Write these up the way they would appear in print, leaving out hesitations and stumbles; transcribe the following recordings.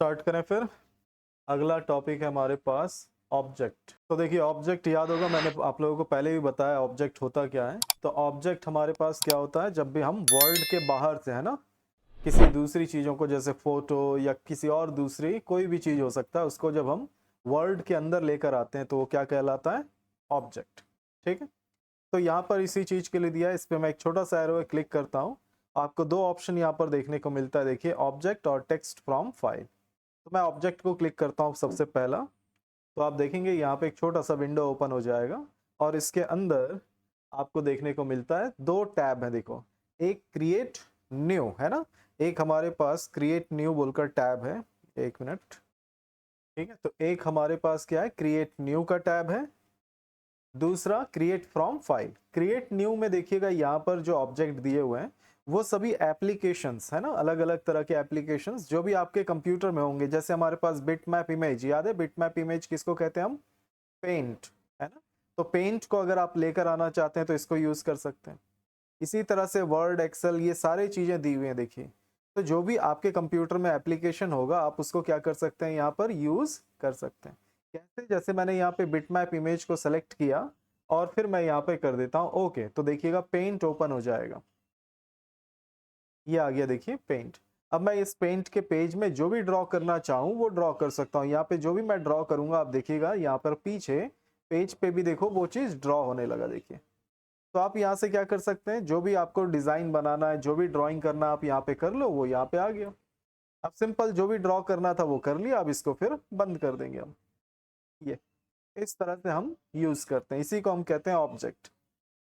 Start करें फिर। अगला टॉपिक है हमारे पास ऑब्जेक्ट। तो देखिए ऑब्जेक्ट याद होगा, मैंने आप लोगों को पहले भी बताया ऑब्जेक्ट होता क्या है। तो ऑब्जेक्ट हमारे पास क्या होता है, जब भी हम वर्ल्ड के बाहर से, है ना, किसी दूसरी चीज़ों को, जैसे फोटो या किसी और दूसरी कोई भी चीज़ हो सकता है, उसको जब हम वर्ल्ड के अंदर लेकर आते हैं तो वो क्या कहलाता है, ऑब्जेक्ट। ठीक है। तो यहाँ पर इसी चीज़ के लिए दिया है, इस पर मैं एक छोटा सा एरो क्लिक करता हूँ। आपको दो ऑप्शन यहाँ पर देखने को मिलता है, देखिए ऑब्जेक्ट और टेक्स्ट फ्रॉम फाइल। तो मैं ऑब्जेक्ट को क्लिक करता हूँ सबसे पहला। तो आप देखेंगे यहाँ पे एक छोटा सा विंडो ओपन हो जाएगा और इसके अंदर आपको देखने को मिलता है दो टैब है। देखो, एक क्रिएट न्यू है ना, एक हमारे पास क्रिएट न्यू बोलकर टैब है। एक मिनट। ठीक है, तो एक हमारे पास क्या है, क्रिएट न्यू का टैब है, दूसरा create from file. Create new में देखिएगा यहाँ पर जो ऑब्जेक्ट दिए हुए हैं वो सभी एप्लीकेशंस है ना, अलग अलग तरह के एप्लीकेशंस जो भी आपके कंप्यूटर में होंगे। जैसे हमारे पास बिटमैप इमेज, याद है बिटमैप इमेज किसको कहते हैं हम, पेंट, है ना। तो पेंट को अगर आप लेकर आना चाहते हैं तो इसको यूज कर सकते हैं। इसी तरह से वर्ड, एक्सेल, ये सारी चीजें दी हुई हैं। देखिए, तो जो भी आपके कंप्यूटर में एप्लीकेशन होगा आप उसको क्या कर सकते हैं, यहाँ पर यूज कर सकते हैं। कैसे, जैसे मैंने यहाँ पे बिटमैप इमेज को सेलेक्ट किया और फिर मैं यहाँ पे कर देता हूँ ओके, तो देखिएगा पेंट ओपन हो जाएगा। ये आ गया, देखिए पेंट। अब मैं इस पेंट के पेज में जो भी ड्रॉ करना चाहूँ वो ड्रॉ कर सकता हूँ। यहाँ पे जो भी मैं ड्रॉ करूंगा आप देखिएगा यहाँ पर पीछे पेज पे भी देखो वो चीज ड्रॉ होने लगा। देखिए, तो आप यहाँ से क्या कर सकते हैं, जो भी आपको डिजाइन बनाना है, जो भी ड्राइंग करना है आप यहाँ पे कर लो, वो यहाँ पे आ गया। अब सिंपल जो भी ड्रॉ करना था वो कर लिया, अब इसको फिर बंद कर देंगे हम। ये इस तरह से हम यूज करते हैं, इसी को हम कहते हैं ऑब्जेक्ट।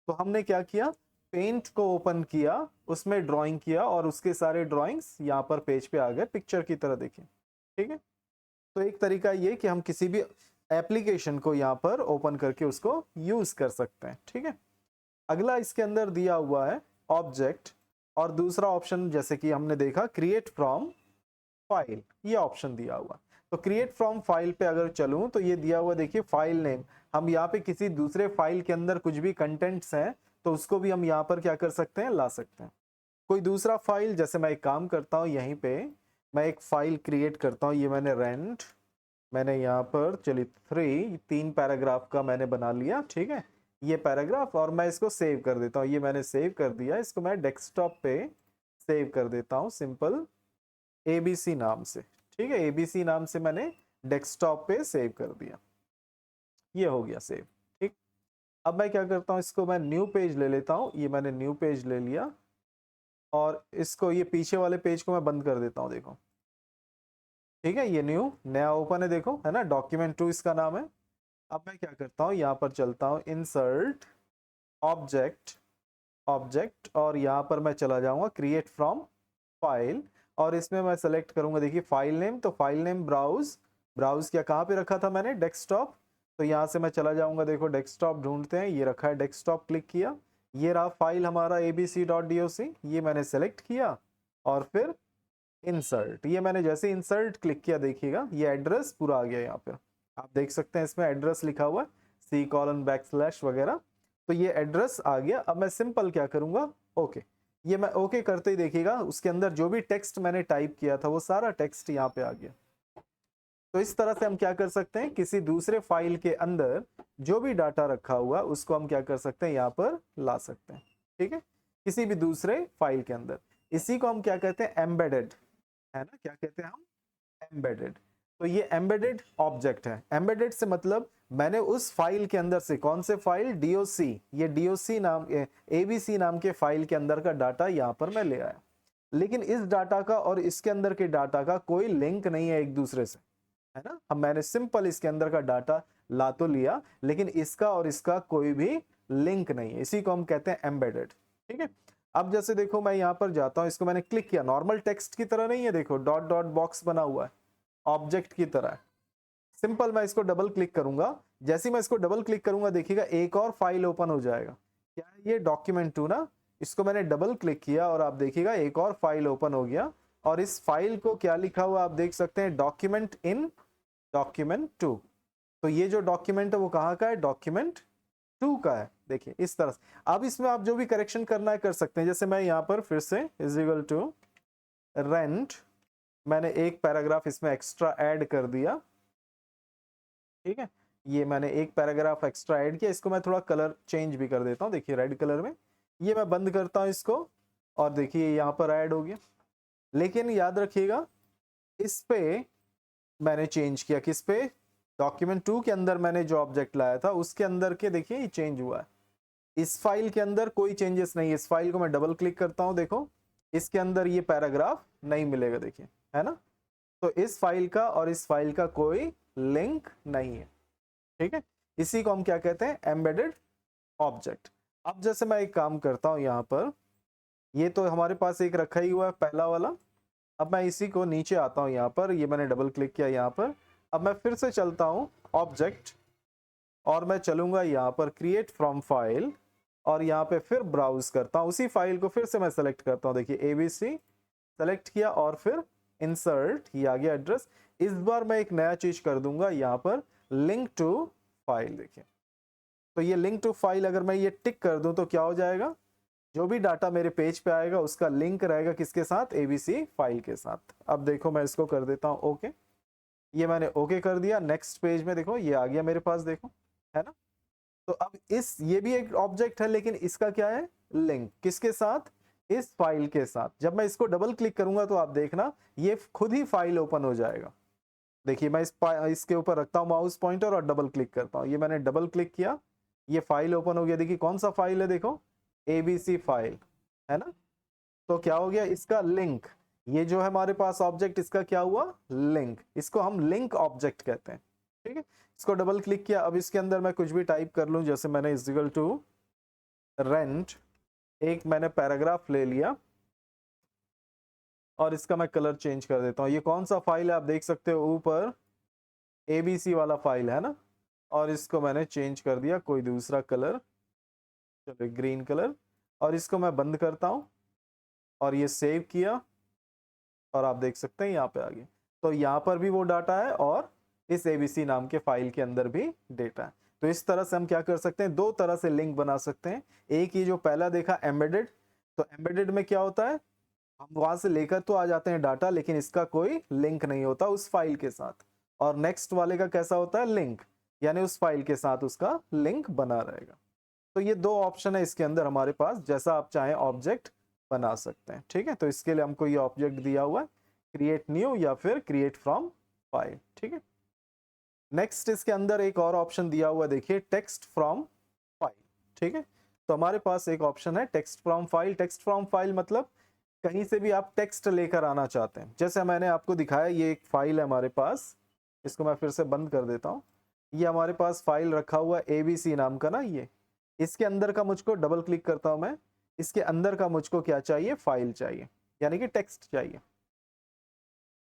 तो हमने क्या किया, पेंट को ओपन किया, उसमें ड्राइंग किया और उसके सारे ड्राइंग्स यहाँ पर पेज पे आ गए पिक्चर की तरह। देखिए, ठीक है। तो एक तरीका ये कि हम किसी भी एप्लीकेशन को यहाँ पर ओपन करके उसको यूज कर सकते हैं। ठीक है। अगला इसके अंदर दिया हुआ है ऑब्जेक्ट, और दूसरा ऑप्शन जैसे कि हमने देखा क्रिएट फ्रॉम फाइल, ये ऑप्शन दिया हुआ। तो क्रिएट फ्रॉम फाइल पे अगर चलूं तो ये दिया हुआ, देखिए फाइल नेम। हम यहाँ पे किसी दूसरे फाइल के अंदर कुछ भी कंटेंट्स हैं तो उसको भी हम यहाँ पर क्या कर सकते हैं, ला सकते हैं। कोई दूसरा फाइल, जैसे मैं एक काम करता हूँ, यहीं पे मैं एक फाइल क्रिएट करता हूँ। ये मैंने रेंट, मैंने यहाँ पर चलिए तीन पैराग्राफ का मैंने बना लिया। ठीक है, ये पैराग्राफ, और मैं इसको सेव कर देता हूँ। ये मैंने सेव कर दिया, इसको मैं डेस्कटॉप पे सेव कर देता हूँ सिंपल एबीसी नाम से। ठीक है, एबीसी नाम से मैंने डेस्कटॉप पे सेव कर दिया। ये हो गया सेव। ठीक। अब मैं क्या करता हूँ, इसको मैं न्यू पेज ले लेता हूँ। ये मैंने न्यू पेज ले लिया और इसको, ये पीछे वाले पेज को मैं बंद कर देता हूँ। देखो, ठीक है, ये न्यू नया ओपन है, देखो, है ना, डॉक्यूमेंट 2 इसका नाम है। अब मैं क्या करता हूँ, यहाँ पर चलता हूँ इंसर्ट ऑब्जेक्ट, ऑब्जेक्ट, और यहाँ पर मैं चला जाऊंगा क्रिएट फ्रॉम फाइल, और इसमें मैं सेलेक्ट करूंगा, देखिए फाइल नेम। तो फाइल नेम ब्राउज, ब्राउज क्या, कहाँ पे रखा था मैंने, डेस्कटॉप। तो यहाँ से मैं चला जाऊंगा, देखो डेस्कटॉप ढूंढते हैं, ये रखा है डेस्कटॉप, क्लिक किया, ये रहा फाइल हमारा abc.doc, ये मैंने सेलेक्ट किया और फिर इंसर्ट। ये मैंने जैसे इंसर्ट क्लिक किया, देखिएगा ये एड्रेस पूरा आ गया। यहाँ पे आप देख सकते हैं इसमें एड्रेस लिखा हुआ है, C:\/ वगैरह। तो ये एड्रेस आ गया। अब मैं सिंपल क्या करूंगा, ओके। ये मैं ओके करते ही देखिएगा उसके अंदर जो भी टेक्स्ट मैंने टाइप किया था वो सारा टेक्स्ट यहाँ पे आ गया। तो इस तरह से हम क्या कर सकते हैं, किसी दूसरे फाइल के अंदर जो भी डाटा रखा हुआ उसको हम क्या कर सकते हैं, यहाँ पर ला सकते हैं। ठीक है, किसी भी दूसरे फाइल के अंदर। इसी को हम क्या कहते हैं, एम्बेडेड, है ना, क्या कहते हैं हम, एम्बेडेड। तो ये एम्बेडेड ऑब्जेक्ट है। एम्बेडेड से मतलब मैंने उस फाइल के अंदर से, कौन से फाइल, डीओसी, ये डीओसी नाम, एबीसी नाम के फाइल के अंदर का डाटा यहाँ पर मैं ले आया। लेकिन इस डाटा का और इसके अंदर के डाटा का कोई लिंक नहीं है एक दूसरे से, है ना। अब मैंने सिंपल इसके अंदर का डाटा ला तो लिया, लेकिन इसका और इसका कोई भी लिंक नहीं है। इसी को हम कहते हैं एम्बेडेड। ठीक है। अब जैसे देखो मैं यहाँ पर जाता हूँ, इसको मैंने क्लिक किया, नॉर्मल टेक्स्ट की तरह नहीं है, देखो डॉट डॉट बॉक्स बना हुआ है, ऑब्जेक्ट की तरह है। सिंपल मैं इसको डबल क्लिक करूंगा, जैसे ही मैं इसको डबल क्लिक करूंगा देखिएगा एक और फाइल ओपन हो जाएगा। क्या है ये, डॉक्यूमेंट 2 ना। इसको मैंने डबल क्लिक किया और आप देखिएगा एक और फाइल ओपन हो गया, और इस फाइल को क्या लिखा हुआ आप देख सकते हैं, डॉक्यूमेंट इन डॉक्यूमेंट 2। तो ये जो डॉक्यूमेंट है वो कहाँ का है, डॉक्यूमेंट 2 का है। देखिए इस तरह से। अब इसमें आप जो भी करेक्शन करना है कर सकते हैं। जैसे मैं यहाँ पर फिर से इज इक्वल टू रेंट मैंने एक पैराग्राफ इसमें एक्स्ट्रा ऐड कर दिया, ठीक है। ये मैंने एक पैराग्राफ एक्स्ट्रा ऐड किया, इसको मैं थोड़ा कलर चेंज भी कर देता हूँ, देखिए रेड कलर में। ये मैं बंद करता हूँ इसको, और देखिए यहाँ पर ऐड हो गया। लेकिन याद रखिएगा, इस पे मैंने चेंज किया, किस पे, डॉक्यूमेंट 2 के अंदर मैंने जो ऑब्जेक्ट लाया था उसके अंदर के देखिए ये चेंज हुआ है। इस फाइल के अंदर कोई चेंजेस नहीं है। इस फाइल को मैं डबल क्लिक करता हूं, देखो इसके अंदर ये पैराग्राफ नहीं मिलेगा, देखिए, है ना। तो इस फाइल का और इस फाइल का कोई लिंक नहीं है, ठीक है। इसी को हम क्या कहते हैं, एम्बेडेड ऑब्जेक्ट। अब जैसे मैं एक काम करता हूं, यहाँ पर ये तो हमारे पास एक रखा ही हुआ है पहला वाला। अब मैं इसी को नीचे आता हूं, यहाँ पर ये मैंने डबल क्लिक किया यहाँ पर। अब मैं फिर से चलता हूं ऑब्जेक्ट, और मैं चलूंगा यहाँ पर क्रिएट फ्रॉम फाइल, और यहाँ पे फिर ब्राउज करता हूँ उसी फाइल को, फिर से मैं सेलेक्ट करता हूँ, देखिए एबीसी सेलेक्ट किया, और फिर इंसर्ट, ये आ गया एड्रेस। इस बार मैं एक नया चीज कर दूंगा यहाँ पर, लिंक टू फाइल, देखिए। तो ये लिंक टू फाइल अगर मैं ये टिक कर दूं तो क्या हो जाएगा, जो भी डाटा मेरे पेज पे आएगा उसका लिंक रहेगा किसके साथ, एबीसी फाइल के साथ। अब देखो मैं इसको कर देता हूँ ओके, ये मैंने ओके कर दिया। नेक्स्ट पेज में देखो ये आ गया मेरे पास, देखो, है ना। तो अब इस, ये भी एक ऑब्जेक्ट है, लेकिन इसका क्या है, लिंक किसके साथ, इस फाइल के साथ। जब मैं इसको डबल क्लिक करूंगा तो आप देखना ये खुद ही फाइल ओपन हो जाएगा। देखिए मैं इसके ऊपर रखता हूं माउस पॉइंटर और डबल क्लिक करता हूं, ये मैंने डबल क्लिक किया, ये फाइल ओपन हो गया। देखिए कौन सा फाइल है, देखो एबीसी फाइल, है ना। तो क्या हो गया, इसका लिंक, ये जो है हमारे पास ऑब्जेक्ट, इसका क्या हुआ, लिंक। इसको हम लिंक ऑब्जेक्ट कहते हैं, ठीक है। इसको डबल क्लिक किया, अब इसके अंदर मैं कुछ भी टाइप कर लूं, जैसे मैंने इज इक्वल टू रेंट, एक मैंने पैराग्राफ ले लिया, और इसका मैं कलर चेंज कर देता हूं। ये कौन सा फाइल है, आप देख सकते हो ऊपर एबीसी वाला फाइल है ना। और इसको मैंने चेंज कर दिया कोई दूसरा कलर, चलो ग्रीन कलर, और इसको मैं बंद करता हूं, और ये सेव किया, और आप देख सकते हैं यहाँ पे आ गया। तो यहाँ पर भी वो डाटा है, और इस एबीसी नाम के फाइल के अंदर भी डेटा है। तो इस तरह से हम क्या कर सकते हैं, दो तरह से लिंक बना सकते हैं। एक ही जो पहला देखा एम्बेडेड, तो एम्बेडेड में क्या होता है, हम वहां से लेकर तो आ जाते हैं डाटा, लेकिन इसका कोई लिंक नहीं होता उस फाइल के साथ। और नेक्स्ट वाले का कैसा होता है, लिंक, यानी उस फाइल के साथ उसका लिंक बना रहेगा। तो ये दो ऑप्शन है इसके अंदर हमारे पास, जैसा आप चाहें ऑब्जेक्ट बना सकते हैं, ठीक है। तो इसके लिए हमको ये ऑब्जेक्ट दिया हुआ है, क्रिएट न्यू या फिर क्रिएट फ्रॉम फाइल, ठीक है। नेक्स्ट इसके अंदर एक और ऑप्शन दिया हुआ है, देखिए टेक्स्ट फ्रॉम फाइल, ठीक है। तो हमारे पास एक ऑप्शन है text from file. Text from file मतलब कहीं से भी आप टेक्स्ट लेकर आना चाहते हैं। जैसे मैंने आपको दिखाया, ये एक फाइल है हमारे पास, इसको मैं फिर से बंद कर देता हूँ। ये हमारे पास फाइल रखा हुआ है एबीसी नाम का ना, ये इसके अंदर का मुझको डबल क्लिक करता हूं मैं, इसके अंदर का मुझको क्या चाहिए, फाइल चाहिए, यानी कि टेक्स्ट चाहिए।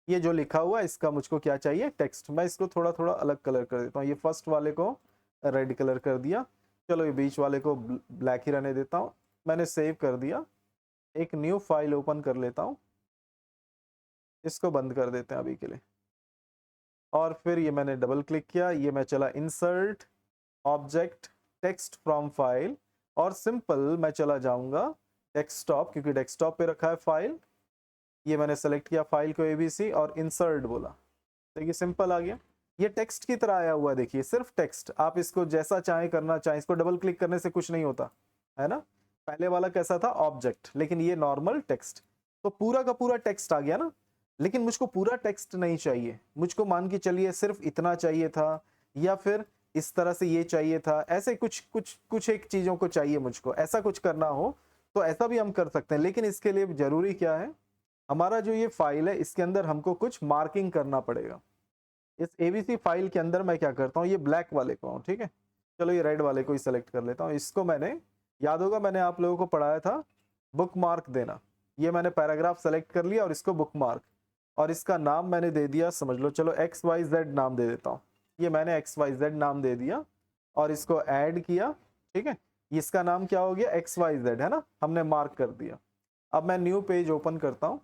ये जो लिखा हुआ है इसका मुझको क्या चाहिए, टेक्स्ट। मैं इसको थोड़ा थोड़ा अलग कलर कर देता हूँ, ये फर्स्ट वाले को रेड कलर कर दिया, चलो ये बीच वाले को ब्लैक ही रहने देता हूँ। मैंने सेव कर दिया, एक न्यू फाइल ओपन कर लेता हूँ, इसको बंद कर देते हैं अभी के लिए। और फिर ये मैंने डबल क्लिक किया, ये मैं चला insert object text from file, और सिंपल मैं चला जाऊंगा डेस्कटॉप, क्योंकि डेस्कटॉप पे रखा है फाइल। ये मैंने सेलेक्ट किया फाइल को एबीसी और इंसर्ट बोला, देखिए सिंपल आ गया। ये टेक्स्ट की तरह आया हुआ है, देखिए सिर्फ टेक्स्ट। आप इसको जैसा चाहे करना चाहें, इसको डबल क्लिक करने से कुछ नहीं होता है ना। पहले वाला कैसा था, ऑब्जेक्ट, लेकिन ये नॉर्मल टेक्स्ट। तो पूरा का पूरा टेक्स्ट आ गया ना। लेकिन मुझको पूरा टेक्स्ट नहीं चाहिए, मुझको मान के चलिए सिर्फ इतना चाहिए था, या फिर इस तरह से ये चाहिए था, ऐसे कुछ कुछ कुछ एक चीजों को चाहिए मुझको, ऐसा कुछ करना हो तो ऐसा भी हम कर सकते हैं। लेकिन इसके लिए जरूरी क्या है, हमारा जो ये फाइल है इसके अंदर हमको कुछ मार्किंग करना पड़ेगा। इस एबीसी फाइल के अंदर मैं क्या करता हूँ, ये ब्लैक वाले को हूँ, ठीक है। चलो ये रेड वाले को ही सेलेक्ट कर लेता हूँ। इसको मैंने, याद होगा मैंने आप लोगों को पढ़ाया था बुक मार्क देना। ये मैंने पैराग्राफ सेलेक्ट कर लिया और इसको बुक मार्क, और इसका नाम मैंने दे दिया, समझ लो चलो XYZ नाम दे देता हूँ। ये मैंने XYZ नाम दे दिया, और इसको ऐड किया, ठीक है। इसका नाम क्या हो गया, XYZ, है ना, हमने मार्क कर दिया। अब मैं न्यू पेज ओपन करता हूँ,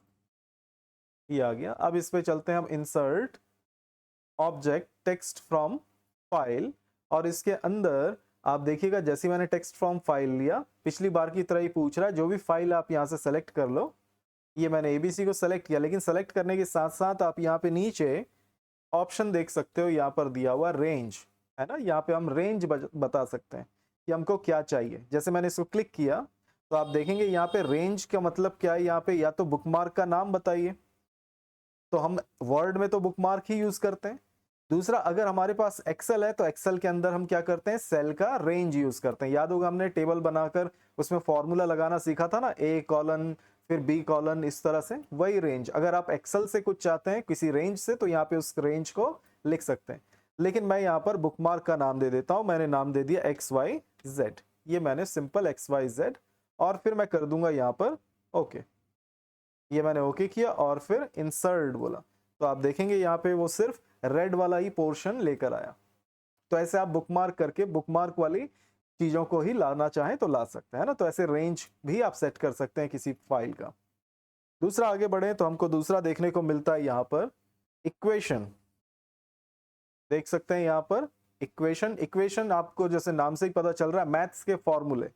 ये आ गया। अब इस पे चलते हैं हम, insert object text from file, और इसके अंदर आप देखिएगा जैसे मैंने टेक्स्ट फ्रॉम फाइल लिया, पिछली बार की तरह ही पूछ रहा है जो भी फाइल आप यहाँ से सेलेक्ट कर लो, ये मैंने ABC को सेलेक्ट किया, लेकिन सेलेक्ट करने के साथ साथ आप यहाँ पे नीचे ऑप्शन देख सकते हो, यहाँ पर दिया हुआ रेंज है ना, यहाँ पे हम रेंज बता सकते हैं कि हमको क्या चाहिए। जैसे मैंने इसको क्लिक किया तो आप देखेंगे यहाँ पे रेंज का मतलब क्या है, यहाँ पे या तो बुकमार्क का नाम बताइए, तो हम वर्ड में तो बुकमार्क ही यूज करते हैं। दूसरा, अगर हमारे पास एक्सेल है तो एक्सेल के अंदर हम क्या करते हैं, सेल का रेंज यूज करते हैं। याद होगा हमने टेबल बनाकर उसमें फॉर्मूला लगाना सीखा था ना, A कॉलन फिर B कॉलन, इस तरह से वही रेंज। अगर आप एक्सेल से कुछ चाहते हैं किसी रेंज से, तो यहाँ पे उस रेंज को लिख सकते हैं। लेकिन मैं यहाँ पर बुकमार्क का नाम दे देता हूँ, मैंने नाम दे दिया XYZ। ये मैंने सिंपल XYZ, और फिर मैं कर दूंगा यहाँ पर ओके। ये मैंने ओके किया और फिर इंसर्ट बोला, तो आप देखेंगे यहाँ पे वो सिर्फ रेड वाला ही पोर्शन लेकर आया। तो ऐसे आप बुकमार्क करके बुकमार्क वाली चीजों को ही लाना चाहें तो ला सकते हैं ना। तो ऐसे रेंज भी आप सेट कर सकते हैं किसी फाइल का। दूसरा आगे बढ़े तो हमको दूसरा देखने को मिलता है यहाँ पर इक्वेशन। देख सकते हैं यहाँ पर इक्वेशन। इक्वेशन आपको जैसे नाम से ही पता चल रहा है, मैथ्स के फॉर्मूले।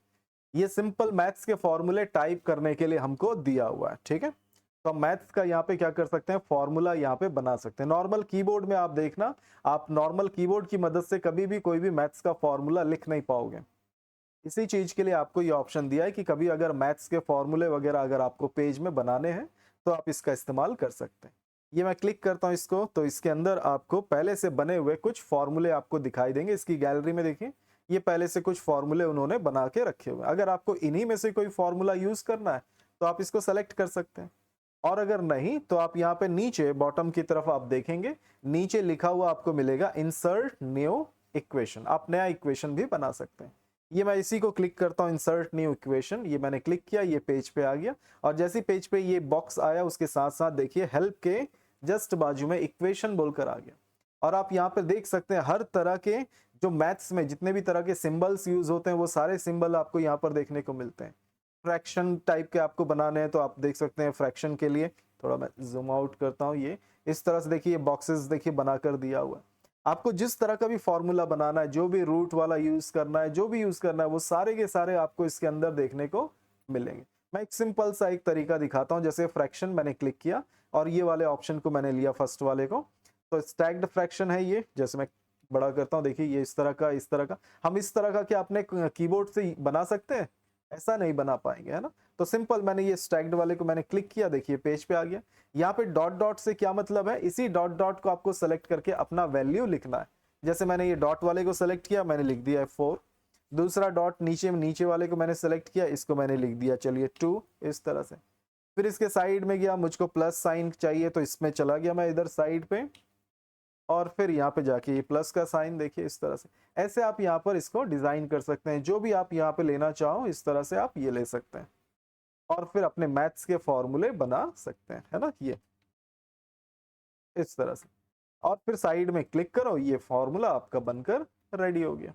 ये सिंपल मैथ्स के फॉर्मूले टाइप करने के लिए हमको दिया हुआ है, ठीक है। तो मैथ्स का यहाँ पे क्या कर सकते हैं, फॉर्मूला यहाँ पे बना सकते हैं। नॉर्मल कीबोर्ड में आप देखना, आप नॉर्मल कीबोर्ड की मदद से कभी भी कोई भी मैथ्स का फॉर्मूला लिख नहीं पाओगे। इसी चीज के लिए आपको ये ऑप्शन दिया है कि कभी अगर मैथ्स के फॉर्मूले वगैरह अगर आपको पेज में बनाने हैं तो आप इसका इस्तेमाल कर सकते हैं। ये मैं क्लिक करता हूँ इसको, तो इसके अंदर आपको पहले से बने हुए कुछ फॉर्मूले आपको दिखाई देंगे। इसकी गैलरी में देखिए, ये पहले से कुछ फॉर्मूले उन्होंने बना के रखे हुए हैं। अगर आपको इन्हीं में से कोई फॉर्मूला यूज करना है तो आप इसको सेलेक्ट कर सकते हैं, और अगर नहीं तो आप यहाँ पे नीचे बॉटम की तरफ आप देखेंगे, नीचे लिखा हुआ आपको मिलेगा इंसर्ट न्यू इक्वेशन। आप नया इक्वेशन भी बना सकते हैं। ये मैं इसी को क्लिक करता हूँ, इंसर्ट न्यू इक्वेशन। ये मैंने क्लिक किया, ये पेज पे आ गया, और जैसे पेज पे ये बॉक्स आया उसके साथ साथ देखिए हेल्प के जस्ट बाजू में इक्वेशन बोलकर आ गया। और आप यहाँ पे देख सकते हैं हर तरह के जो मैथ्स में जितने भी तरह के सिंबल्स यूज होते हैं वो सारे सिंबल आपको यहाँ पर देखने को मिलते हैं। फ्रैक्शन टाइप के आपको बनाने हैं तो आप देख सकते हैं फ्रैक्शन के लिए, थोड़ा मैं जूम आउट करता हूँ, ये इस तरह से देखिए बॉक्सेस देखिए बनाकर दिया हुआ है। आपको जिस तरह का भी फॉर्मूला बनाना है, जो भी रूट वाला यूज करना है, जो भी यूज करना है, वो सारे के सारे आपको इसके अंदर देखने को मिलेंगे। मैं एक सिंपल सा एक तरीका दिखाता हूँ। जैसे फ्रैक्शन मैंने क्लिक किया और ये वाले ऑप्शन को मैंने लिया फर्स्ट वाले को, तो स्टैक्ड फ्रैक्शन है ये। जैसे मैं बड़ा करता हूँ, देखिए ये इस तरह का, इस तरह का। हम इस तरह का क्या अपने कीबोर्ड से बना सकते हैं? ऐसा नहीं बना पाएंगे, है ना। तो सिंपल मैंने ये स्टैक्ड वाले को मैंने क्लिक किया, देखिए पेज पे आ गया। यहाँ पे डॉट डॉट से क्या मतलब है, इसी डॉट डॉट को आपको सेलेक्ट करके अपना वैल्यू लिखना है। जैसे मैंने ये डॉट वाले को सेलेक्ट किया, मैंने लिख दिया है 4। दूसरा डॉट नीचे वाले को मैंने सेलेक्ट किया, इसको मैंने लिख दिया चलिए 2, इस तरह से। फिर इसके साइड में गया, मुझको प्लस साइन चाहिए तो इसमें चला गया मैं इधर साइड पे, और फिर यहाँ पे जाके ये प्लस का साइन देखिए इस तरह से। ऐसे आप यहाँ पर इसको डिजाइन कर सकते हैं, जो भी आप यहाँ पे लेना चाहो इस तरह से आप ये ले सकते हैं, और फिर अपने मैथ्स के फॉर्मूले बना सकते हैं, है ना, ये इस तरह से। और फिर साइड में क्लिक करो, ये फॉर्मूला आपका बनकर रेडी हो गया।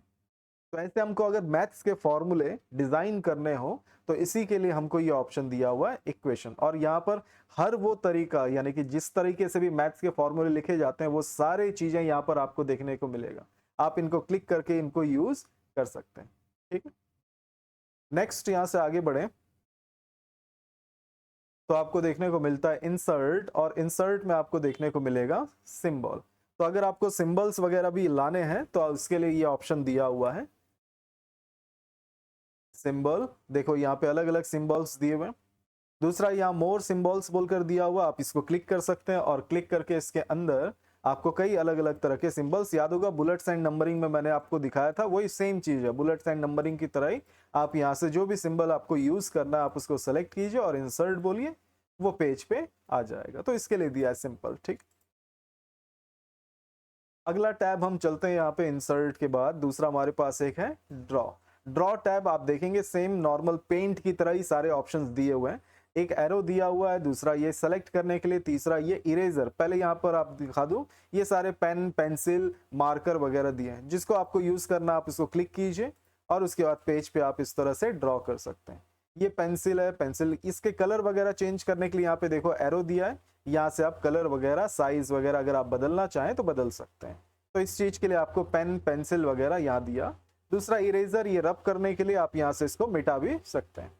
तो ऐसे हमको अगर मैथ्स के फॉर्मूले डिजाइन करने हो तो इसी के लिए हमको ये ऑप्शन दिया हुआ है इक्वेशन। और यहाँ पर हर वो तरीका, यानी कि जिस तरीके से भी मैथ्स के फॉर्मूले लिखे जाते हैं वो सारे चीजें यहाँ पर आपको देखने को मिलेगा। आप इनको क्लिक करके इनको यूज कर सकते हैं, ठीक है। नेक्स्ट यहाँ से आगे बढ़े तो आपको देखने को मिलता है इंसर्ट, और इंसर्ट में आपको देखने को मिलेगा सिंबल। तो अगर आपको सिंबल्स वगैरह भी लाने हैं तो उसके लिए ये ऑप्शन दिया हुआ है सिंबल। देखो यहाँ पे अलग अलग सिंबल्स दिए हुए हैं। दूसरा यहाँ मोर सिंबल्स बोलकर दिया हुआ, आप इसको क्लिक कर सकते हैं, और क्लिक करके इसके अंदर आपको कई अलग अलग तरह के सिंबल्स, याद होगा बुलेट्स एंड नंबरिंग में मैंने आपको दिखाया था, वही सेम चीज है। बुलेट्स एंड नंबरिंग की तरह ही आप यहाँ से जो भी सिंबल आपको यूज करना है आप उसको सेलेक्ट कीजिए और इंसर्ट बोलिए, वो पेज पे आ जाएगा। तो इसके लिए दिया है सिंपल, ठीक। अगला टैब हम चलते हैं, यहाँ पे इंसर्ट के बाद दूसरा हमारे पास एक है ड्रॉ। ड्रॉ टैब आप देखेंगे सेम नॉर्मल पेंट की तरह ही सारे ऑप्शंस दिए हुए हैं। एक एरो दिया हुआ है, दूसरा ये सेलेक्ट करने के लिए, तीसरा ये इरेजर। पहले यहाँ पर आप दिखा दूं, ये सारे पेन पेंसिल मार्कर वगैरह दिए हैं, जिसको आपको यूज करना आप इसको क्लिक कीजिए और उसके बाद पेज पे आप इस तरह से ड्रॉ कर सकते हैं। ये पेंसिल है, पेंसिल इसके कलर वगैरह चेंज करने के लिए यहाँ पे देखो एरो दिया है, यहाँ से आप कलर वगैरह साइज वगैरह अगर आप बदलना चाहें तो बदल सकते हैं। तो इस चीज के लिए आपको पेन पेंसिल वगैरह यहाँ दिया। दूसरा इरेजर, ये रब करने के लिए आप यहाँ से इसको मिटा भी सकते हैं।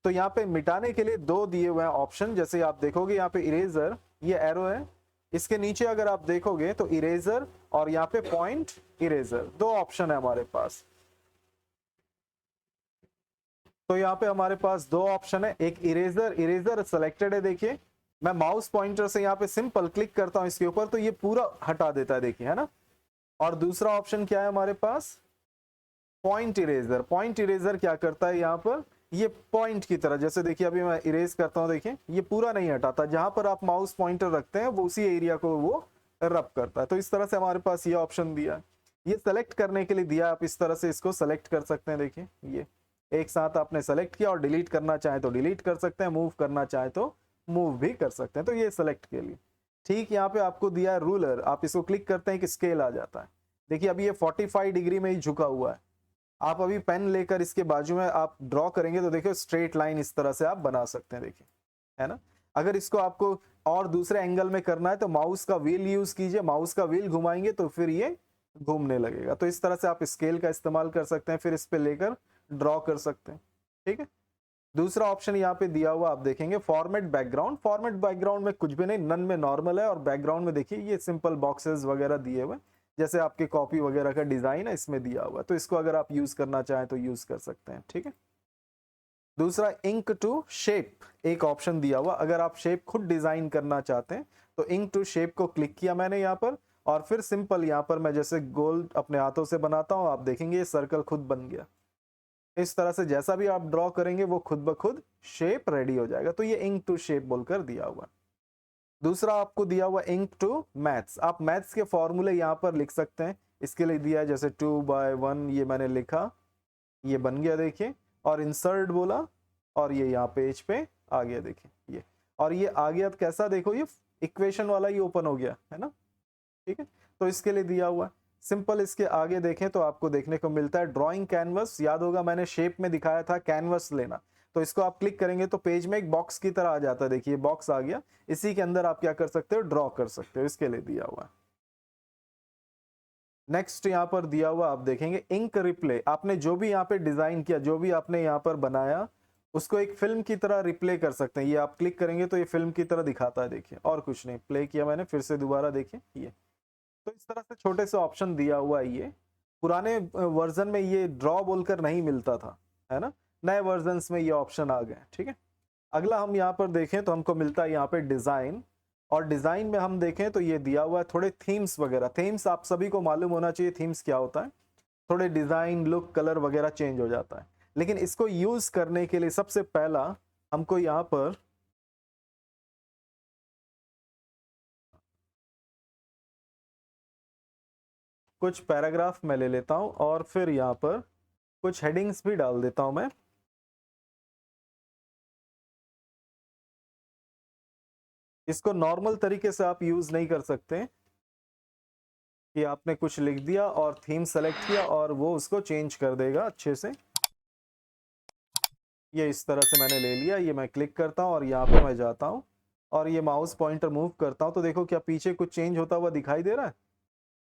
तो यहाँ पे मिटाने के लिए दो दिए हुए हैं ऑप्शन, जैसे आप देखोगे यहाँ पे इरेजर, ये एरो है, इसके नीचे अगर आप देखोगे तो इरेजर और यहाँ पे पॉइंट इरेजर, दो ऑप्शन है हमारे पास। तो यहाँ पे हमारे पास दो ऑप्शन है, एक इरेजर, इरेजर सिलेक्टेड है, देखिए मैं माउस पॉइंटर से यहाँ पे सिंपल क्लिक करता हूं इसके ऊपर तो ये पूरा हटा देता है, देखिए, है ना। और दूसरा ऑप्शन क्या है हमारे पास, पॉइंट इरेजर। पॉइंट इरेजर क्या करता है, यहाँ पर ये पॉइंट की तरह, जैसे देखिए अभी मैं इरेज करता हूं, देखिए ये पूरा नहीं हटाता, जहां पर आप माउस पॉइंटर रखते हैं वो उसी एरिया को वो रब करता है। तो इस तरह से हमारे पास ये ऑप्शन दिया है, ये सेलेक्ट करने के लिए दिया, आप इस तरह से इसको सेलेक्ट कर सकते हैं, देखिए ये एक साथ आपने सेलेक्ट किया, और डिलीट करना चाहे तो डिलीट कर सकते हैं, मूव करना चाहे तो मूव भी कर सकते हैं, तो ये सेलेक्ट के लिए। ठीक, यहाँ पे आपको दिया है रूलर, आप इसको क्लिक करते हैं कि स्केल आ जाता है, देखिए अभी ये 45 डिग्री में ही झुका हुआ है। आप अभी पेन लेकर इसके बाजू में आप ड्रॉ करेंगे तो देखिए स्ट्रेट लाइन इस तरह से आप बना सकते हैं, देखिए, है ना। अगर इसको आपको और दूसरे एंगल में करना है तो माउस का व्हील यूज कीजिए, माउस का व्हील घुमाएंगे तो फिर ये घूमने लगेगा। तो इस तरह से आप स्केल का इस्तेमाल कर सकते हैं, फिर इस पे लेकर ड्रॉ कर सकते हैं, ठीक है। दूसरा ऑप्शन यहाँ पे दिया हुआ आप देखेंगे फॉर्मेट बैकग्राउंड। फॉर्मेट बैकग्राउंड में कुछ भी नहीं, नन में नॉर्मल है, और बैकग्राउंड में देखिए ये सिंपल बॉक्सेस वगैरह दिए हुए, जैसे आपके कॉपी वगैरह का डिजाइन है इसमें दिया हुआ, तो इसको अगर आप यूज करना चाहें तो यूज कर सकते हैं, ठीक है। दूसरा इंक टू शेप, एक ऑप्शन दिया हुआ, अगर आप शेप खुद डिजाइन करना चाहते हैं तो इंक टू शेप को क्लिक किया मैंने यहाँ पर, और फिर सिंपल यहाँ पर मैं जैसे गोल अपने हाथों से बनाता हूँ, आप देखेंगे ये सर्कल खुद बन गया। इस तरह से जैसा भी आप ड्रॉ करेंगे वो खुद ब खुद शेप रेडी हो जाएगा, तो ये इंक टू शेप बोलकर दिया हुआ। दूसरा आपको दिया हुआ इंक टू मैथ्स, आप मैथ्स के फॉर्मूले यहाँ पर लिख सकते हैं, इसके लिए दिया है जैसे 2/1, ये मैंने लिखा, ये बन गया, देखिए, और इंसर्ट बोला और ये यहाँ पेज पे आ गया, देखिए ये, और ये आ गया तो कैसा, देखो ये इक्वेशन वाला ही ओपन हो गया, है ना, ठीक है। तो इसके लिए दिया हुआ सिंपल, इसके आगे देखें तो आपको देखने को मिलता है ड्राइंग कैनवस, याद होगा मैंने शेप में दिखाया था कैनवस लेना, तो इसको आप क्लिक करेंगे तो पेज में एक बॉक्स की तरह आ जाता है, देखिए बॉक्स आ गया, इसी के अंदर आप क्या कर सकते हो, ड्रॉ कर सकते हो, इसके लिए दिया हुआ। नेक्स्ट यहाँ पर दिया हुआ आप देखेंगे इंक रिप्ले, आपने जो भी यहाँ पे डिजाइन किया, जो भी आपने यहाँ पर बनाया उसको एक फिल्म की तरह रिप्ले कर सकते हैं, ये आप क्लिक करेंगे तो ये फिल्म की तरह दिखाता है, देखिए, और कुछ नहीं, प्ले किया मैंने, फिर से दोबारा देखिए ये। तो इस तरह से छोटे से ऑप्शन दिया हुआ है, ये पुराने वर्जन में ये ड्रॉ बोलकर नहीं मिलता था, है ना, नए वर्जन में ये ऑप्शन आ गए, ठीक है। अगला हम यहाँ पर देखें तो हमको मिलता है यहाँ पे डिजाइन, और डिजाइन में हम देखें तो ये दिया हुआ है थोड़े थीम्स वगैरह। थीम्स आप सभी को मालूम होना चाहिए थीम्स क्या होता है, थोड़े डिजाइन लुक कलर वगैरह चेंज हो जाता है, लेकिन इसको यूज करने के लिए सबसे पहला हमको यहाँ पर कुछ पैराग्राफ मैं ले लेता हूं, और फिर यहाँ पर कुछ हेडिंग्स भी डाल देता हूं मैं। इसको नॉर्मल तरीके से आप यूज नहीं कर सकते कि आपने कुछ लिख दिया और थीम सेलेक्ट किया और वो उसको चेंज कर देगा अच्छे से। ये इस तरह से मैंने ले लिया, ये मैं क्लिक करता हूं और यहाँ पे मैं जाता हूं और ये माउस पॉइंटर मूव करता हूं तो देखो क्या पीछे कुछ चेंज होता हुआ दिखाई दे रहा है।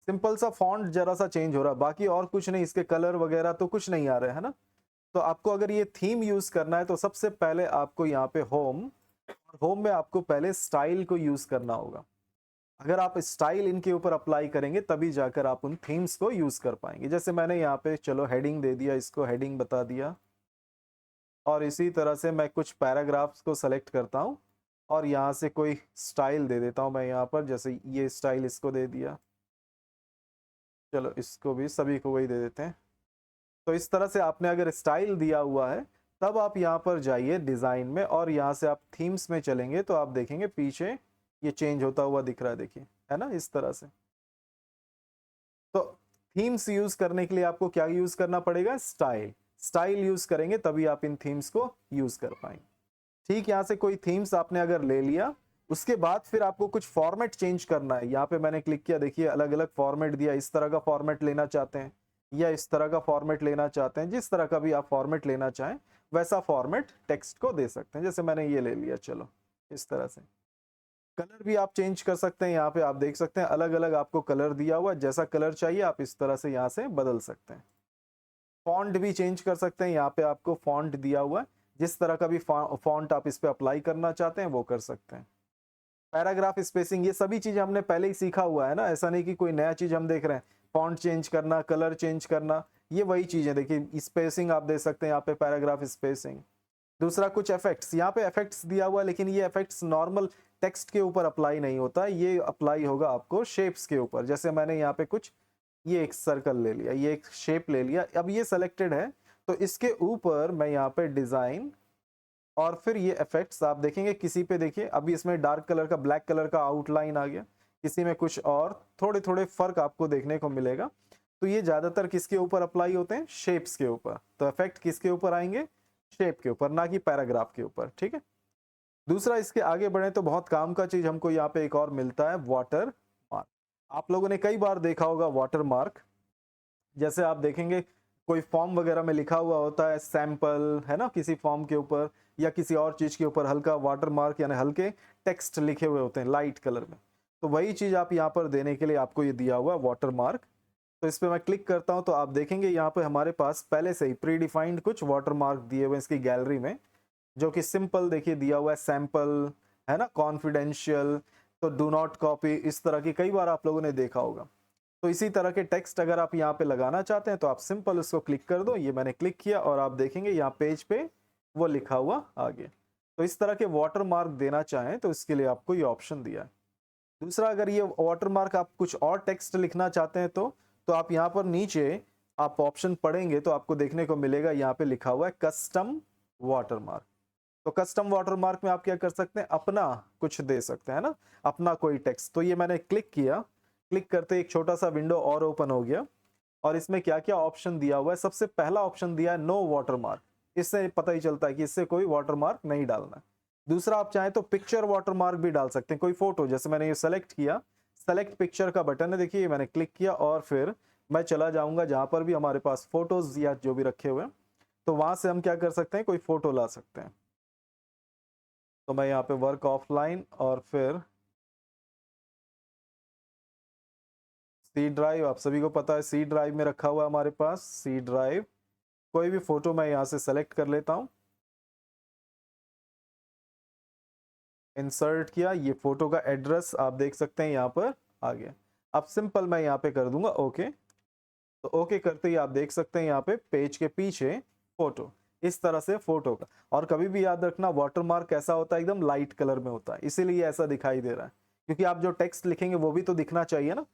सिंपल सा फॉन्ट जरा सा चेंज हो रहा है, बाकी और कुछ नहीं, इसके कलर वगैरह तो कुछ नहीं आ रहे, है ना। तो आपको अगर ये थीम यूज करना है तो सबसे पहले आपको यहाँ पे होम में आपको पहले स्टाइल को यूज करना होगा। अगर आप स्टाइल इनके ऊपर अप्लाई करेंगे तभी जाकर आप उन थीम्स को यूज कर पाएंगे। जैसे मैंने यहाँ पे चलो हेडिंग दे दिया, इसको हेडिंग बता दिया, और इसी तरह से मैं कुछ पैराग्राफ्स को सेलेक्ट करता हूँ और यहाँ से कोई स्टाइल दे देता हूँ मैं यहाँ पर, जैसे ये स्टाइल इसको दे दिया, चलो इसको भी सभी को वही दे देते हैं। तो इस तरह से आपने अगर स्टाइल दिया हुआ है तब आप यहाँ पर जाइए डिजाइन में और यहाँ से आप थीम्स में चलेंगे तो आप देखेंगे पीछे ये चेंज होता हुआ दिख रहा है, देखिए, है ना, इस तरह से। तो थीम्स यूज करने के लिए आपको क्या यूज करना पड़ेगा, स्टाइल। स्टाइल यूज करेंगे तभी आप इन थीम्स को यूज कर पाएंगे। ठीक, यहाँ से कोई थीम्स आपने अगर ले लिया, उसके बाद फिर आपको कुछ फॉर्मेट चेंज करना है। यहाँ पे मैंने क्लिक किया, देखिए अलग अलग फॉर्मेट दिया, इस तरह का फॉर्मेट लेना चाहते हैं या इस तरह का फॉर्मेट लेना चाहते हैं, जिस तरह का भी आप फॉर्मेट लेना चाहें वैसा फॉर्मेट टेक्स्ट को दे सकते हैं। जैसे मैंने ये ले लिया, चलो इस तरह से। कलर भी आप चेंज कर सकते हैं, यहाँ पे आप देख सकते हैं अलग अलग आपको कलर दिया हुआ, जैसा कलर चाहिए आप इस तरह से यहाँ से बदल सकते हैं। फॉन्ट भी चेंज कर सकते हैं, यहाँ पे आपको फॉन्ट दिया हुआ है, जिस तरह का भी फॉन्ट आप इस पे अप्लाई करना चाहते हैं वो कर सकते हैं। पैराग्राफ स्पेसिंग, ये सभी चीजें हमने पहले ही सीखा हुआ है ना, ऐसा नहीं कि कोई नया चीज हम देख रहे हैं। फॉन्ट चेंज करना, कलर चेंज करना, ये वही चीजें। देखिए स्पेसिंग आप दे सकते हैं यहाँ पे, पैराग्राफ स्पेसिंग। दूसरा कुछ इफेक्ट्स, यहाँ पे इफेक्ट्स दिया हुआ है, लेकिन ये इफेक्ट्स नॉर्मल टेक्स्ट के ऊपर अप्लाई नहीं होता, ये अप्लाई होगा आपको शेप्स के ऊपर। जैसे मैंने यहाँ पे कुछ, ये एक सर्कल ले लिया, ये एक शेप ले लिया, अब ये सेलेक्टेड है, तो इसके ऊपर मैं यहाँ पे डिजाइन, और फिर ये इफेक्ट्स आप देखेंगे किसी पे, देखिए अभी इसमें डार्क कलर का, ब्लैक कलर का आउटलाइन आ गया, किसी में कुछ और थोड़े थोड़े फर्क आपको देखने को मिलेगा। तो ये ज्यादातर किसके ऊपर अप्लाई होते हैं? शेप्स के ऊपर। तो इफेक्ट किसके ऊपर आएंगे? शेप के ऊपर, ना कि पैराग्राफ के ऊपर, ठीक है। दूसरा, इसके आगे बढ़े तो बहुत काम का चीज हमको यहाँ पे एक और मिलता है, वाटर मार्क। आप लोगों ने कई बार देखा होगा वाटर मार्क। जैसे आप देखेंगे कोई फॉर्म वगैरह में लिखा हुआ होता है सैंपल, है ना, किसी फॉर्म के ऊपर या किसी और चीज के ऊपर हल्का वाटर मार्क यानी हल्के टेक्स्ट लिखे हुए होते हैं लाइट कलर में। तो वही चीज आप यहाँ पर देने के लिए आपको ये दिया हुआ है वाटर मार्क। तो इस पर मैं क्लिक करता हूँ तो आप देखेंगे यहाँ पे हमारे पास पहले से ही प्री डिफाइंड कुछ वाटर मार्क दिए हुए हैं इसकी गैलरी में, जो कि सिंपल देखिए दिया हुआ है, सैंपल, है ना, कॉन्फिडेंशियल, तो डू नॉट कॉपी, इस तरह की कई बार आप लोगों ने देखा होगा। तो इसी तरह के टेक्स्ट अगर आप यहाँ पे लगाना चाहते हैं तो आप सिंपल उसको क्लिक कर दो। ये मैंने क्लिक किया और आप देखेंगे यहाँ पेज पे वो लिखा हुआ आ गया। तो इस तरह के वाटर मार्क देना चाहें तो इसके लिए आपको ये ऑप्शन दिया है। दूसरा, अगर ये वाटर मार्क आप कुछ और टेक्स्ट लिखना चाहते हैं तो आप यहाँ पर नीचे आप ऑप्शन पढ़ेंगे तो आपको देखने को मिलेगा यहाँ पे लिखा हुआ है कस्टम वाटर मार्क। तो कस्टम वाटर मार्क में आप क्या कर सकते हैं? अपना कुछ दे सकते हैं ना, अपना कोई टेक्स्ट। तो ये मैंने क्लिक किया, क्लिक करते एक छोटा सा विंडो और ओपन हो गया, और इसमें क्या क्या ऑप्शन दिया हुआ है। सबसे पहला ऑप्शन दिया है नो वाटर मार्क, इससे पता ही चलता है कि इससे कोई वाटर मार्क नहीं डालना है। दूसरा, आप चाहें तो पिक्चर वाटर मार्क भी डाल सकते हैं, कोई फोटो, जैसे मैंने ये सेलेक्ट किया, सेलेक्ट पिक्चर का बटन है, देखिए मैंने क्लिक किया और फिर मैं चला जाऊंगा जहां पर भी हमारे पास फोटोज या जो भी रखे हुए हैं, तो वहां से हम क्या कर सकते हैं, कोई फोटो ला सकते हैं। तो मैं यहाँ पे वर्क ऑफलाइन और फिर सी ड्राइव, आप सभी को पता है सी ड्राइव में रखा हुआ है हमारे पास, सी ड्राइव। कोई भी फोटो मैं यहाँ से सेलेक्ट कर लेता हूँ, इंसर्ट किया, ये फोटो का एड्रेस आप देख सकते हैं यहाँ पर आ गया। अब सिंपल मैं यहाँ पे कर दूंगा ओके। तो ओके करते ही आप देख सकते हैं यहाँ पे पेज के पीछे फोटो, इस तरह से फोटो का। और कभी भी याद रखना वाटर मार्क कैसा होता है, एकदम लाइट कलर में होता है, इसीलिए ऐसा दिखाई दे रहा है, क्योंकि आप जो टेक्स्ट लिखेंगे वो भी तो दिखना चाहिए ना।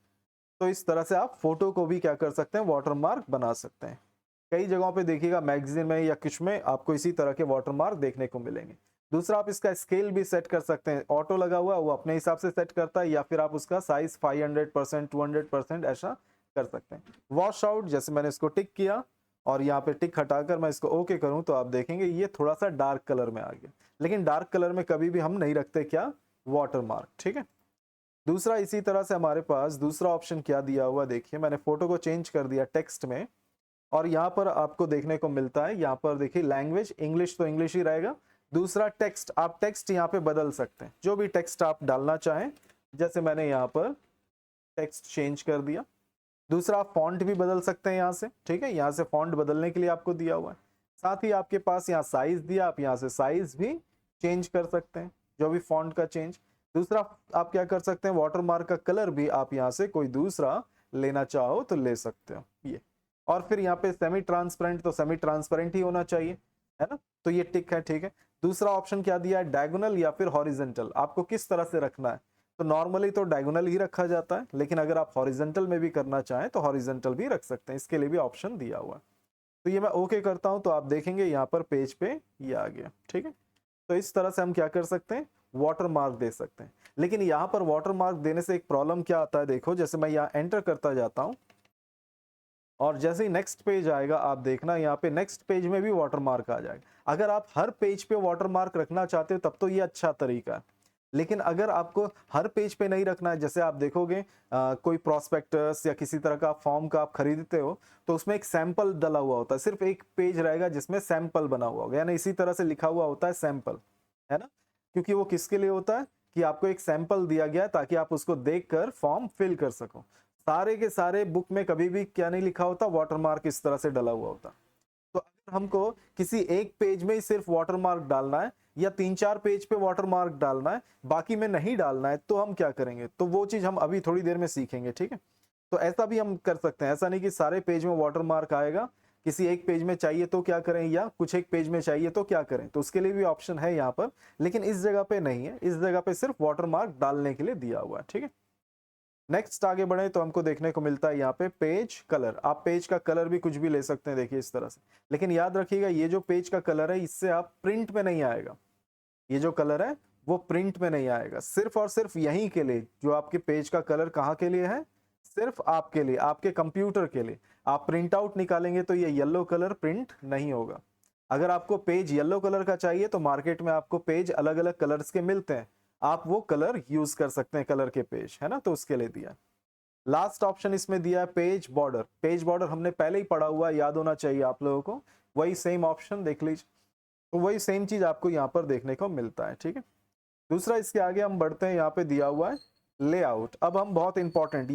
तो इस तरह से आप फोटो को भी क्या कर सकते हैं, वाटर मार्क बना सकते हैं। कई जगहों पे देखिएगा मैगजीन में या कुछ में आपको इसी तरह के वाटर मार्क देखने को मिलेंगे। दूसरा, आप इसका स्केल भी सेट कर सकते हैं, ऑटो लगा हुआ है वो अपने हिसाब से सेट करता है, या फिर आप उसका साइज 500% 200% ऐसा कर सकते हैं। वॉश आउट, जैसे मैंने इसको टिक किया और यहाँ पे टिक हटाकर मैं इसको ओके करूं तो आप देखेंगे ये थोड़ा सा डार्क कलर में आ गया। लेकिन डार्क कलर में कभी भी हम नहीं रखते क्या, वाटर मार्क, ठीक है। दूसरा, इसी तरह से हमारे पास दूसरा ऑप्शन क्या दिया हुआ, देखिए मैंने फोटो को चेंज कर दिया टेक्स्ट में, और यहाँ पर आपको देखने को मिलता है, यहाँ पर देखिए लैंग्वेज इंग्लिश, तो इंग्लिश ही रहेगा। दूसरा, टेक्स्ट, आप टेक्स्ट यहाँ पे बदल सकते हैं, जो भी टेक्स्ट आप डालना चाहें। जैसे मैंने यहाँ पर टेक्स्ट चेंज कर दिया। दूसरा, आप फॉन्ट भी बदल सकते हैं यहाँ से, ठीक है, यहाँ से फॉन्ट बदलने के लिए आपको दिया हुआ है। साथ ही आपके पास यहाँ साइज दिया, आप यहाँ से साइज भी चेंज कर सकते हैं, जो भी फॉन्ट का चेंज। दूसरा, आप क्या कर सकते हैं, वाटर मार्क का कलर भी आप यहाँ से कोई दूसरा लेना चाहो तो ले सकते हो ये। और फिर यहाँ पे सेमी ट्रांसपेरेंट, तो सेमी ट्रांसपेरेंट ही होना चाहिए, है ना, तो ये टिक है, ठीक है। दूसरा ऑप्शन क्या दिया है, डायगोनल या फिर हॉरिजेंटल, आपको किस तरह से रखना है। तो नॉर्मली तो डायगोनल ही रखा जाता है, लेकिन अगर आप हॉरिजेंटल में भी करना चाहें तो हॉरिजेंटल भी रख सकते हैं, इसके लिए भी ऑप्शन दिया हुआ है। तो ये मैं ओके करता हूं तो आप देखेंगे यहाँ पर पेज पे ये आ गया, ठीक है। तो इस तरह से हम क्या कर सकते हैं, वाटर मार्क दे सकते हैं। लेकिन यहाँ पर वाटर मार्क देने से एक प्रॉब्लम क्या आता है, देखो जैसे मैं यहाँ एंटर करता जाता हूँ और जैसे ही नेक्स्ट पेज आएगा आप देखना यहाँ पे नेक्स्ट पेज में भी वाटर मार्क आ जाएगा। अगर आप हर पेज पे वाटर मार्क रखना चाहते हो तब तो ये अच्छा तरीका है, लेकिन अगर आपको हर पेज पे नहीं रखना है, जैसे आप देखोगे कोई प्रोस्पेक्टस या किसी तरह का फॉर्म का आप खरीदते हो तो उसमें एक सैंपल डला हुआ होता है, सिर्फ एक पेज रहेगा जिसमें सैंपल बना हुआ होगा, यानी इसी तरह से लिखा हुआ होता है सैंपल, है ना। क्योंकि वो किसके लिए होता है कि आपको एक सैंपल दिया गया है ताकि आप उसको देखकर फॉर्म फिल कर सको। सारे के सारे बुक में कभी भी क्या नहीं लिखा होता, वाटर मार्क इस तरह से डला हुआ होता। तो हमको किसी एक पेज में ही सिर्फ वाटरमार्क डालना है या 3-4 पेज पे वाटरमार्क डालना है, बाकी में नहीं डालना है, तो हम क्या करेंगे? तो वो चीज हम अभी थोड़ी देर में सीखेंगे, ठीक है? तो ऐसा भी हम कर सकते हैं, ऐसा नहीं कि सारे पेज में वाटरमार्क आएगा, किसी एक पेज में चाहिए तो क्या करें, या कुछ एक पेज में चाहिए तो क्या करें, तो उसके लिए भी ऑप्शन है यहाँ पर, लेकिन इस जगह पे नहीं है, इस जगह पे सिर्फ वाटरमार्क डालने के लिए दिया हुआ है, ठीक है? नेक्स्ट आगे बढ़े तो हमको देखने को मिलता है यहाँ पे पेज कलर। आप पेज का कलर भी कुछ भी ले सकते हैं, देखिए इस तरह से, लेकिन याद रखिएगा ये जो पेज का कलर है इससे आप प्रिंट में नहीं आएगा, ये जो कलर है वो प्रिंट में नहीं आएगा, सिर्फ और सिर्फ यहीं के लिए जो आपके पेज का कलर कहाँ के लिए है, सिर्फ आपके लिए, आपके कंप्यूटर के लिए। आप प्रिंट आउट निकालेंगे तो ये येलो कलर प्रिंट नहीं होगा। अगर आपको पेज येलो कलर का चाहिए तो मार्केट में आपको पेज अलग अलग कलर्स के मिलते हैं, आप वो कलर यूज कर सकते हैं, कलर के पेज, है ना, तो उसके लिए दिया। लास्ट ऑप्शन इसमें दिया है पेज बॉर्डर। पेज बॉर्डर हमने पहले ही पढ़ा हुआ है, याद होना चाहिए आप लोगों को, वही सेम ऑप्शन देख लीजिए, तो वही सेम चीज आपको यहाँ पर देखने को मिलता है, ठीक है? दूसरा इसके आगे हम बढ़ते हैं, यहाँ पे दिया हुआ है लेआउट। अब हम बहुत इंपॉर्टेंट,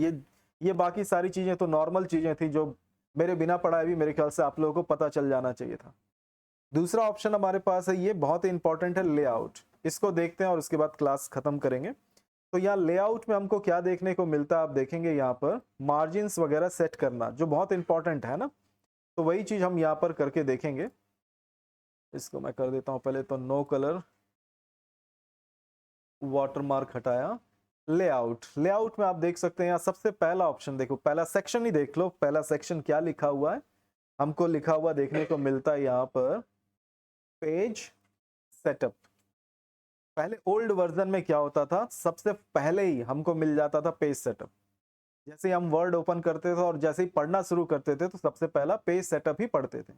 ये बाकी सारी चीजें तो नॉर्मल चीजें थी जो मेरे बिना पढ़ाए भी मेरे ख्याल से आप लोगों को पता चल जाना चाहिए था। दूसरा ऑप्शन हमारे पास है, ये बहुत इंपॉर्टेंट है, लेआउट। इसको देखते हैं और उसके बाद क्लास खत्म करेंगे। तो यहाँ लेआउट में हमको क्या देखने को मिलता है, आप देखेंगे यहाँ पर मार्जिन्स वगैरह सेट करना, जो बहुत इंपॉर्टेंट है ना, तो वही चीज हम यहाँ पर करके देखेंगे। इसको मैं कर देता हूँ पहले तो, नो कलर, वाटरमार्क हटाया, लेआउट। लेआउट में आप देख सकते हैं यहाँ सबसे पहला ऑप्शन देखो, पहला सेक्शन ही देख लो, पहला सेक्शन क्या लिखा हुआ है, हमको लिखा हुआ देखने को मिलता है यहाँ पर पेज सेटअप। पहले ओल्ड वर्जन में क्या होता था, सबसे पहले ही हमको मिल जाता था पेज सेटअप। जैसे ही हम वर्ड ओपन करते थे और जैसे ही पढ़ना शुरू करते थे तो सबसे पहला पेज सेटअप ही पढ़ते थे।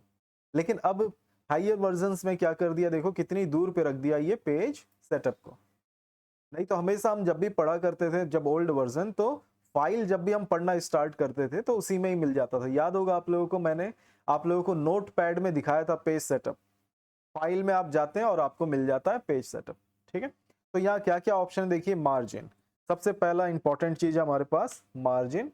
लेकिन अब हायर वर्जन्स में क्या कर दिया, देखो कितनी दूर पे रख दिया ये पेज सेटअप को। नहीं तो हमेशा हम जब भी पढ़ा करते थे, जब ओल्ड वर्जन, तो फाइल जब भी हम पढ़ना स्टार्ट करते थे तो उसी में ही मिल जाता था। याद होगा आप लोगों को, मैंने आप लोगों को नोट पैड में दिखाया था पेज सेटअप, फाइल में आप जाते हैं और आपको मिल जाता है पेज सेटअप, ठीक है? तो यहाँ क्या क्या ऑप्शन देखिए, मार्जिन सबसे पहला इंपॉर्टेंट चीज है हमारे पास, मार्जिन।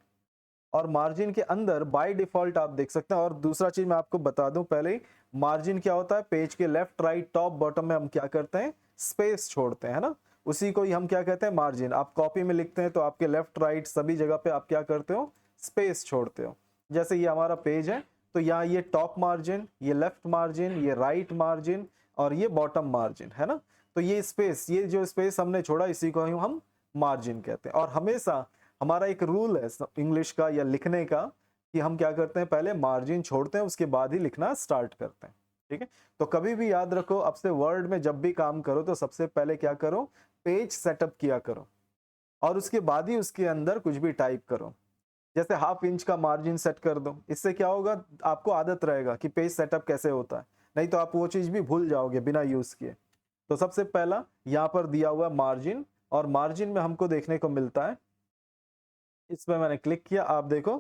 और मार्जिन के अंदर बाय डिफॉल्ट आप देख सकते हैं, और दूसरा चीज मैं आपको बता दूं पहले ही, मार्जिन क्या होता है, पेज के लेफ्ट राइट टॉप बॉटम में हम क्या करते हैं, स्पेस छोड़ते हैं, है ना, उसी को ही हम क्या कहते हैं, मार्जिन। आप कॉपी में लिखते हैं तो आपके लेफ्ट राइट सभी जगह पे आप क्या करते हो, स्पेस छोड़ते हो। जैसे ये हमारा पेज है तो यहाँ ये टॉप मार्जिन, ये लेफ्ट मार्जिन, ये राइट मार्जिन और ये बॉटम मार्जिन, है ना, तो ये स्पेस, ये जो स्पेस हमने छोड़ा इसी को हम मार्जिन कहते हैं। और हमेशा हमारा एक रूल है इंग्लिश का या लिखने का कि हम क्या करते हैं, पहले मार्जिन छोड़ते हैं उसके बाद ही लिखना स्टार्ट करते हैं, ठीक है? तो कभी भी याद रखो, अब से वर्ड में जब भी काम करो तो सबसे पहले क्या करो, पेज सेटअप किया करो और उसके बाद ही उसके अंदर कुछ भी टाइप करो। जैसे 1/2 इंच का मार्जिन सेट कर दो, इससे क्या होगा, आपको आदत रहेगा कि पेज सेटअप कैसे होता है, नहीं तो आप वो चीज भी भूल जाओगे बिना यूज किए। तो सबसे पहला यहाँ पर दिया हुआ मार्जिन, और मार्जिन में हमको देखने को मिलता है, इसमें मैंने क्लिक किया, आप देखो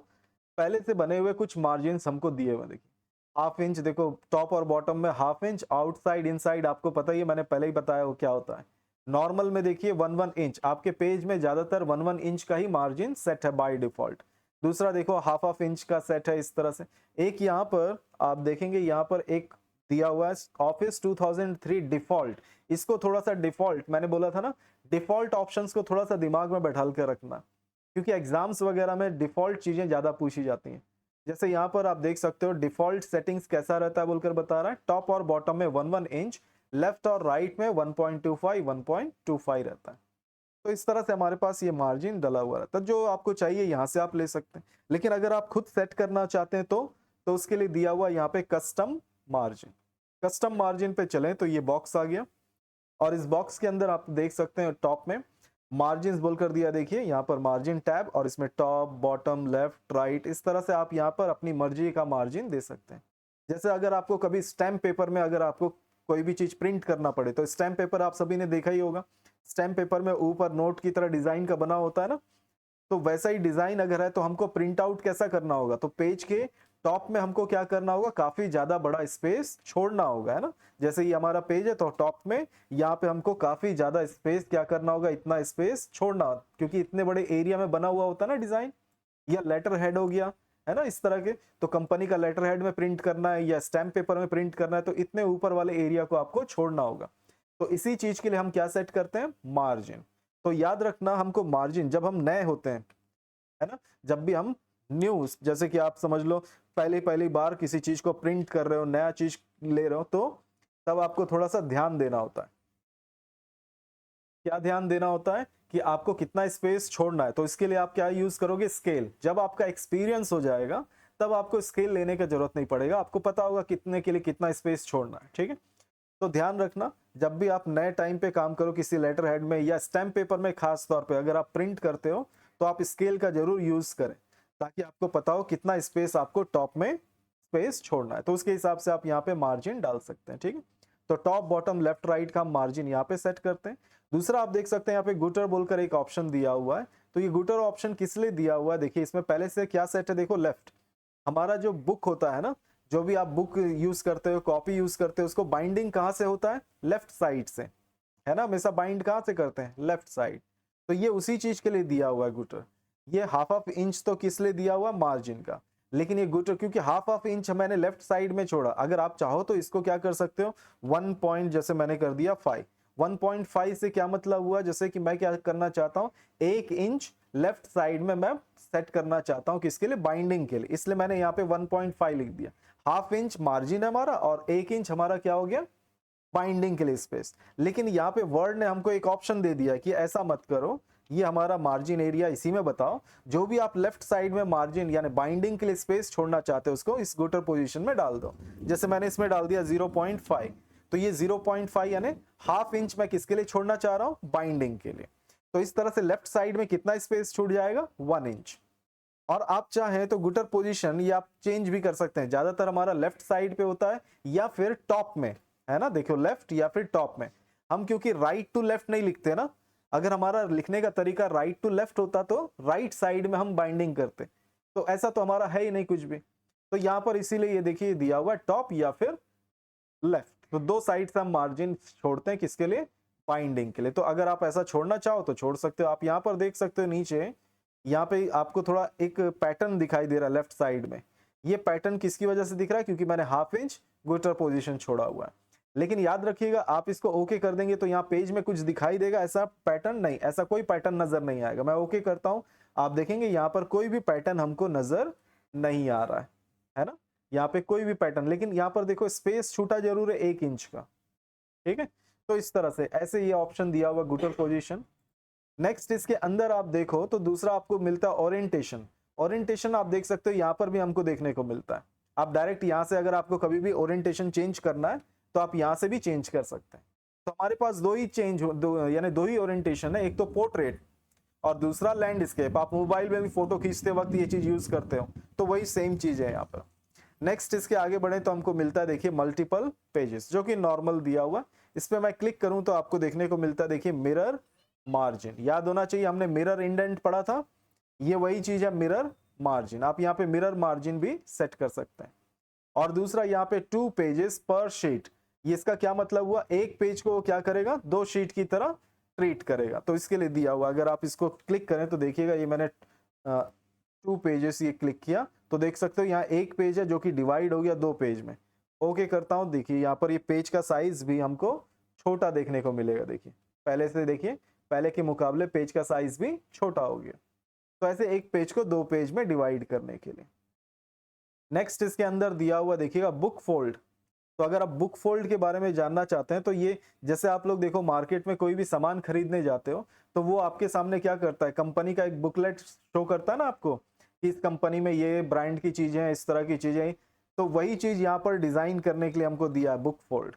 पहले से बने हुए कुछ मार्जिन हमको दिए हुए, देखिए 1/2 इंच, देखो टॉप और बॉटम में 1/2 इंच, आउटसाइड इनसाइड आपको पता ही है, मैंने पहले ही बताया वो क्या होता है। नॉर्मल में देखिए 1 इंच, आपके पेज में ज्यादातर 1 इंच का ही मार्जिन सेट है बाय डिफॉल्ट। दूसरा देखो 1/2 इंच का सेट है इस तरह से। एक यहाँ पर आप देखेंगे, यहाँ पर एक दिया हुआ है ऑफिस 2003 डिफॉल्ट, इसको थोड़ा सा डिफॉल्ट, मैंने बोला था ना डिफॉल्ट ऑप्शंस को थोड़ा सा दिमाग में बैठा कर रखना, क्योंकि एग्जाम्स वगैरह में डिफॉल्ट चीजें ज्यादा पूछी जाती हैं। जैसे यहाँ पर आप देख सकते हो डिफॉल्ट सेटिंग्स कैसा रहता है बोलकर बता रहा है, टॉप और बॉटम में 1 इंच, लेफ्ट और राइट में 1.25 1.25 रहता है। तो इस तरह से हमारे पास ये मार्जिन डला हुआ रहता है, जो आपको चाहिए यहाँ से आप ले सकते हैं। लेकिन अगर आप खुद सेट करना चाहते हैं तो उसके लिए दिया हुआ यहाँ पे कस्टम मार्जिन। कस्टम मार्जिन पे चलें तो ये बॉक्स आ गया, और इस बॉक्स के अंदर आप देख सकते हैं टॉप में मार्जिन बोलकर दिया, देखिए यहाँ पर मार्जिन टैब, और इसमें टॉप बॉटम लेफ्ट राइट, इस तरह से आप यहाँ पर अपनी मर्जी का मार्जिन दे सकते हैं। जैसे अगर आपको कभी स्टैम्प पेपर में अगर आपको कोई भी चीज प्रिंट करना पड़े, तो स्टैम्प पेपर आप सभी ने देखा ही होगा, स्टैम्प पेपर में ऊपर नोट की तरह डिजाइन का बना होता है ना, तो वैसा ही डिजाइन अगर है तो हमको प्रिंट आउट कैसा करना होगा, तो पेज के टॉप में हमको क्या करना होगा, काफी ज्यादा बड़ा स्पेस छोड़ना होगा, है ना। जैसे ये हमारा पेज है तो टॉप में यहाँ पे हमको काफी ज्यादा स्पेस क्या करना होगा, इतना स्पेस छोड़ना, क्योंकि इतने बड़े एरिया में बना हुआ होता है ना डिजाइन। या लेटर हेड हो गया, है ना, इस तरह के। तो कंपनी का लेटर हेड में प्रिंट करना है या स्टैम्प पेपर में प्रिंट करना है, तो इतने ऊपर वाले एरिया को आपको छोड़ना होगा। तो इसी चीज के लिए हम क्या सेट करते हैं, मार्जिन। तो याद रखना, हमको मार्जिन जब हम नए होते हैं, है ना, जब भी हम न्यूज, जैसे कि आप समझ लो पहली पहली बार किसी चीज को प्रिंट कर रहे हो, नया चीज ले रहे हो, तो तब आपको थोड़ा सा ध्यान देना होता है। क्या ध्यान देना होता है कि आपको कितना स्पेस छोड़ना है। तो इसके लिए आप क्या यूज करोगे, स्केल। जब आपका एक्सपीरियंस हो जाएगा तब आपको स्केल लेने की जरूरत नहीं पड़ेगा, आपको पता होगा कितने के लिए कितना स्पेस छोड़ना है, ठीक है। तो ध्यान रखना, जब भी आप नए टाइम पे काम करो किसी लेटर हेड में या स्टैम्प पेपर में, खास तौर पे अगर आप प्रिंट करते हो, तो आप स्केल का जरूर यूज करें, ताकि आपको पता हो कितना स्पेस आपको टॉप में स्पेस छोड़ना है। तो उसके हिसाब से आप यहाँ पे मार्जिन डाल सकते हैं, ठीक है। तो टॉप बॉटम लेफ्ट राइट का मार्जिन यहाँ पे सेट करते हैं। दूसरा आप देख सकते हैं यहाँ पे गुटर बोलकर एक ऑप्शन दिया हुआ है। तो ये गुटर ऑप्शन किस लिए दिया हुआ है, देखिए इसमें पहले से क्या सेट है, देखो लेफ्ट। हमारा जो बुक होता है ना, जो भी आप बुक यूज करते हो, कॉपी यूज करते हो, उसको बाइंडिंग कहाँ से होता है, लेफ्ट साइड से, है ना। हमेशा बाइंड कहाँ से करते हैं, लेफ्ट साइड। तो ये उसी चीज के लिए दिया हुआ है गुटर। ये हाफ इंच तो किस लिए दिया हुआ, मार्जिन का। लेकिन ये गुटर क्योंकि हाफ इंच मैंने लेफ्ट साइड में छोड़ा, अगर आप चाहो तो इसको क्या कर सकते हो, 1 पॉइंट जैसे मैंने कर दिया 5। 1.5 से क्या मतलब हुआ, जैसे कि मैं क्या करना चाहता हूँ, 1 इंच लेफ्ट साइड में मैं सेट करना चाहता हूँ, किसके लिए, बाइंडिंग के लिए, इसलिए मैंने यहाँ पे 1.5 लिख दिया। हाफ इंच मार्जिन है हमारा और 1 इंच हमारा क्या हो गया, बाइंडिंग के लिए स्पेस। लेकिन यहाँ पे वर्ड ने हमको एक ऑप्शन दे दिया कि ऐसा मत करो, ये हमारा मार्जिन एरिया इसी में बताओ, जो भी आप लेफ्ट साइड में मार्जिन यानी बाइंडिंग के लिए स्पेस छोड़ना चाहते हो उसको इस गुटर पोजीशन में डाल दो। जैसे मैंने इसमें डाल दिया 0.5, तो ये 0.5 यानी हाफ इंच मैं किसके लिए छोड़ना चाह रहा हूं, बाइंडिंग के लिए। तो इस तरह से लेफ्ट साइड में कितना स्पेस छूट जाएगा, 1 इंच। और आप चाहें तो गुटर पोजीशन ये आप चेंज भी कर सकते हैं, ज्यादातर हमारा लेफ्ट साइड पे होता है या फिर टॉप में, है ना, देखो लेफ्ट या फिर टॉप में। हम क्योंकि राइट टू लेफ्ट नहीं लिखते ना, अगर हमारा लिखने का तरीका राइट टू लेफ्ट होता तो राइट साइड में हम बाइंडिंग करते, तो ऐसा तो हमारा है ही नहीं कुछ भी। तो यहाँ पर इसीलिए ये देखिए दिया हुआ है टॉप या फिर लेफ्ट। तो दो साइड से हम मार्जिन छोड़ते हैं, किसके लिए, बाइंडिंग के लिए। तो अगर आप ऐसा छोड़ना चाहो तो छोड़ सकते हो। आप यहाँ पर देख सकते हो नीचे, यहाँ पे आपको थोड़ा एक पैटर्न दिखाई दे रहा है लेफ्ट साइड में। ये पैटर्न किसकी वजह से दिख रहा है, क्योंकि मैंने हाफ इंच गुटर पोजीशन छोड़ा हुआ है। लेकिन याद रखिएगा, आप इसको ओके कर देंगे तो यहाँ पेज में कुछ दिखाई देगा, ऐसा पैटर्न नहीं, ऐसा कोई पैटर्न नजर नहीं आएगा। मैं ओके करता हूँ, आप देखेंगे यहाँ पर कोई भी पैटर्न हमको नजर नहीं आ रहा है ना, यहाँ पे कोई भी पैटर्न। लेकिन यहाँ पर देखो स्पेस छूटा जरूर है 1 इंच का, ठीक है। तो इस तरह से ऐसे ये ऑप्शन दिया हुआ गुटर पोजीशन। नेक्स्ट इसके अंदर आप देखो तो दूसरा आपको मिलता है ओरिएंटेशन। ओरिएंटेशन आप देख सकते हो यहाँ पर भी हमको देखने को मिलता है। आप डायरेक्ट यहाँ से अगर आपको कभी भी ओरिएंटेशन चेंज करना है तो आप यहाँ से भी चेंज कर सकते हैं। तो हमारे पास दो ही यानी दो ही ओरिएंटेशन है, एक तो पोर्ट्रेट और दूसरा लैंडस्केप। आप मोबाइल में भी फोटो खींचते वक्त ये चीज यूज करते हो, तो वही सेम चीज है यहाँ पर। नेक्स्ट इसके आगे बढ़े तो हमको मिलता है, देखिए मल्टीपल पेजेस, जो कि नॉर्मल दिया हुआ। इस पे मैं क्लिक करूं तो आपको देखने को मिलता है, देखिए मिरर मार्जिन। याद होना चाहिए, हमने मिरर इंडेंट पढ़ा था, ये वही चीज है मिरर मार्जिन। आप यहाँ पे मिरर मार्जिन भी सेट कर सकते हैं। और दूसरा यहाँ पे 2 पेजेस पर शीट, ये इसका क्या मतलब हुआ, एक पेज को क्या करेगा, 2 शीट की तरह ट्रीट करेगा। तो इसके लिए दिया हुआ, अगर आप इसको क्लिक करें तो देखिएगा ये मैंने 2 पेजेस ये क्लिक किया तो देख सकते हो यहाँ एक पेज है जो कि डिवाइड हो गया 2 पेज में। ओके करता हूँ, देखिए यहाँ पर ये पेज का साइज भी हमको छोटा देखने को मिलेगा। देखिए पहले से, देखिए पहले के मुकाबले पेज का साइज भी छोटा हो गया। तो ऐसे एक पेज को 2 पेज में डिवाइड करने के लिए। नेक्स्ट इसके अंदर दिया हुआ देखिएगा बुक फोल्ड। तो अगर आप बुक फोल्ड के बारे में जानना चाहते हैं तो ये, जैसे आप लोग देखो मार्केट में कोई भी सामान खरीदने जाते हो तो वो आपके सामने क्या करता है, कंपनी का एक बुकलेट शो करता है ना आपको कि इस कंपनी में ये ब्रांड की चीजें हैं, इस तरह की चीजें। तो वही चीज यहाँ पर डिजाइन करने के लिए हमको दिया है बुक फोल्ड।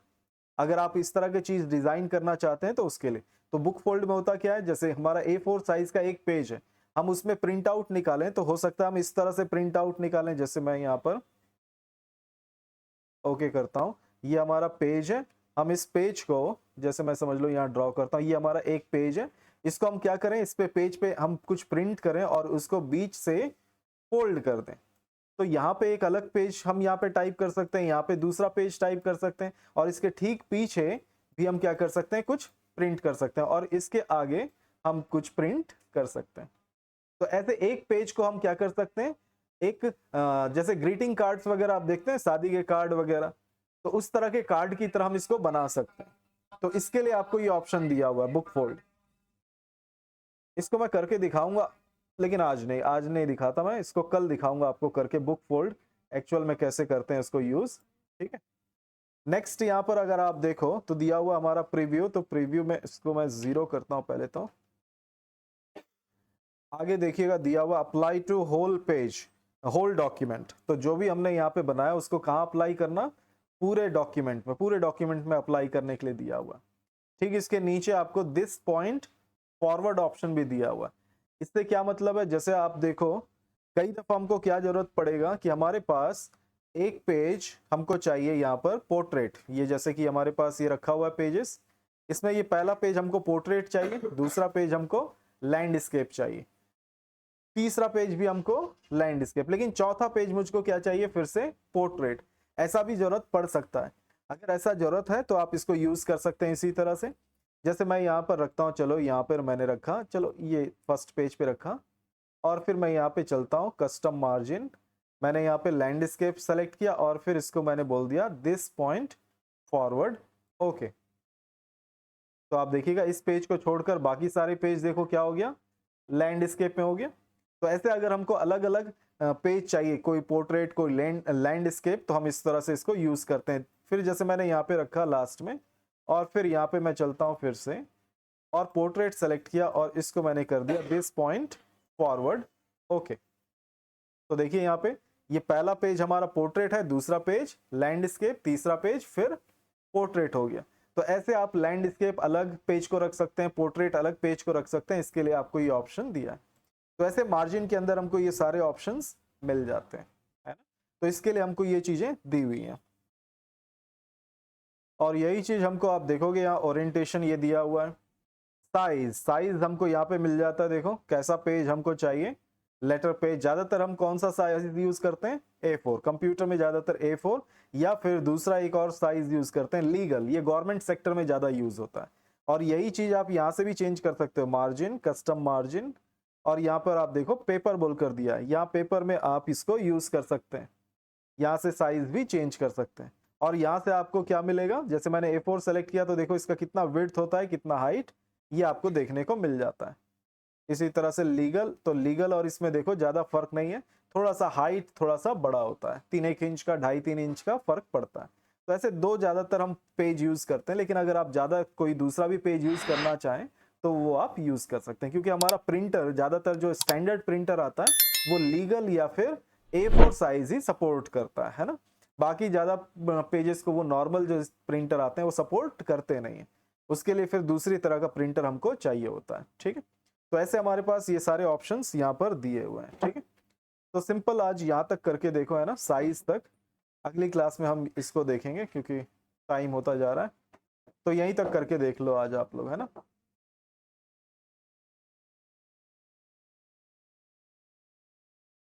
अगर आप इस तरह की चीज डिजाइन करना चाहते हैं तो उसके लिए, तो बुक फोल्ड में होता क्या है, जैसे हमारा A4 साइज का एक पेज है, हम उसमें प्रिंट आउट निकालें तो हो सकता है हम इस तरह से प्रिंट आउट निकालें। जैसे मैं यहाँ पर ओके करता हूँ, ये हमारा पेज है। हम इस पेज को, जैसे मैं समझ लो यहाँ ड्रॉ करता हूँ, ये हमारा एक पेज है। इसको हम क्या करें, इस पे पेज पे हम कुछ प्रिंट करें और उसको बीच से फोल्ड कर दें। तो यहाँ पे एक अलग पेज हम यहाँ पे टाइप कर सकते हैं, यहाँ पे दूसरा पेज टाइप कर सकते हैं, और इसके ठीक पीछे भी हम क्या कर सकते हैं, कुछ प्रिंट कर सकते हैं, और इसके आगे हम कुछ प्रिंट कर सकते हैं। तो ऐसे एक पेज को हम क्या कर सकते हैं, एक जैसे ग्रीटिंग कार्ड्स वगैरह आप देखते हैं, शादी के कार्ड वगैरह, तो उस तरह के कार्ड की तरह हम इसको बना सकते हैं। तो इसके लिए आपको ये ऑप्शन दिया हुआ है बुक फोल्ड। इसको मैं करके दिखाऊंगा, लेकिन आज नहीं दिखाता मैं, इसको कल दिखाऊंगा आपको करके बुक फोल्ड एक्चुअल में कैसे करते हैं इसको यूज। ठीक है, नेक्स्ट यहाँ पर अगर आप देखो तो दिया हुआ हमारा प्रीव्यू, तो प्रीव्यू में इसको मैं 0 करता हूं पहले। तो आगे देखिएगा दिया हुआ apply to whole page, whole document. तो जो भी हमने यहाँ पे बनाया उसको कहाँ अप्लाई करना, पूरे डॉक्यूमेंट में अप्लाई करने के लिए दिया हुआ। ठीक, इसके नीचे आपको दिस पॉइंट फॉरवर्ड ऑप्शन भी दिया हुआ। इससे क्या मतलब है, जैसे आप देखो कई दफा हमको क्या जरूरत पड़ेगा कि हमारे पास एक पेज हमको चाहिए यहाँ पर पोर्ट्रेट, ये जैसे कि हमारे पास ये रखा हुआ है पेजेस, इसमें ये पहला पेज हमको पोर्ट्रेट चाहिए, दूसरा पेज हमको लैंडस्केप चाहिए, तीसरा पेज भी हमको लैंडस्केप, लेकिन चौथा पेज मुझको क्या चाहिए, फिर से पोर्ट्रेट। ऐसा भी जरूरत पड़ सकता है। अगर ऐसा जरूरत है तो आप इसको यूज कर सकते हैं इसी तरह से। जैसे मैं यहाँ पर रखता हूँ, चलो यहाँ पर मैंने रखा, चलो ये फर्स्ट पेज पे रखा, और फिर मैं यहाँ पे चलता हूँ कस्टम मार्जिन, मैंने यहाँ पे लैंडस्केप सेलेक्ट किया और फिर इसको मैंने बोल दिया दिस पॉइंट फॉरवर्ड। ओके, तो आप देखिएगा इस पेज को छोड़कर बाकी सारे पेज देखो क्या हो गया, लैंडस्केप में हो गया। तो ऐसे अगर हमको अलग अलग पेज चाहिए, कोई पोर्ट्रेट कोई लैंडस्केप, तो हम इस तरह से इसको यूज करते हैं। फिर जैसे मैंने यहाँ पे रखा लास्ट में, और फिर यहाँ पे मैं चलता हूँ फिर से और पोर्ट्रेट सेलेक्ट किया और इसको मैंने कर दिया दिस पॉइंट फॉरवर्ड। ओके, तो देखिए यहाँ पे ये पहला पेज हमारा पोर्ट्रेट है, दूसरा पेज लैंडस्केप, तीसरा पेज फिर पोर्ट्रेट हो गया। तो ऐसे आप लैंडस्केप अलग पेज को रख सकते हैं, पोर्ट्रेट अलग पेज को रख सकते हैं, इसके लिए आपको ये ऑप्शन दिया है। तो ऐसे मार्जिन के अंदर हमको ये सारे ऑप्शंस मिल जाते हैं, है ना। तो इसके लिए हमको ये चीजें दी हुई हैं, और यही चीज हमको आप देखोगे यहाँ ओरिएंटेशन ये दिया हुआ है। साइज हमको यहाँ पे मिल जाता है, देखो कैसा पेज हमको चाहिए, लेटर पेज। ज्यादातर हम कौन सा साइज यूज करते हैं, A4, कंप्यूटर में ज्यादातर A4, या फिर दूसरा एक और साइज यूज करते हैं लीगल, ये गवर्नमेंट सेक्टर में ज्यादा यूज होता है। और यही चीज आप यहाँ से भी चेंज कर सकते हो, मार्जिन, कस्टम मार्जिन, और यहाँ पर आप देखो पेपर बोल कर दिया है, यहाँ पेपर में आप इसको यूज कर सकते हैं, यहाँ से साइज भी चेंज कर सकते हैं। और यहाँ से आपको क्या मिलेगा, जैसे मैंने A4 सेलेक्ट किया तो देखो इसका कितना विड्थ होता है, कितना हाइट, ये आपको देखने को मिल जाता है। इसी तरह से लीगल, तो लीगल और इसमें देखो ज्यादा फर्क नहीं है, थोड़ा सा हाइट थोड़ा सा बड़ा होता है, 3-1 इंच का 2.5-3 इंच का फर्क पड़ता है। तो ऐसे दो ज्यादातर हम पेज यूज करते हैं, लेकिन अगर आप ज्यादा कोई दूसरा भी पेज यूज करना चाहें तो वो आप यूज कर सकते हैं, क्योंकि हमारा प्रिंटर ज्यादातर जो स्टैंडर्ड प्रिंटर आता है वो लीगल या फिर A4 साइज ही सपोर्ट करता है ना। बाकी ज्यादा पेजेस को वो नॉर्मल जो प्रिंटर आते हैं वो सपोर्ट करते नहीं है, उसके लिए फिर दूसरी तरह का प्रिंटर हमको चाहिए होता है। ठीक है, तो ऐसे हमारे पास ये सारे ऑप्शंस यहाँ पर दिए हुए हैं। ठीक है, तो सिंपल आज यहाँ तक करके देखो, है ना, साइज तक। अगली क्लास में हम इसको देखेंगे क्योंकि टाइम होता जा रहा है, तो यहीं तक करके देख लो आज आप लोग, है ना।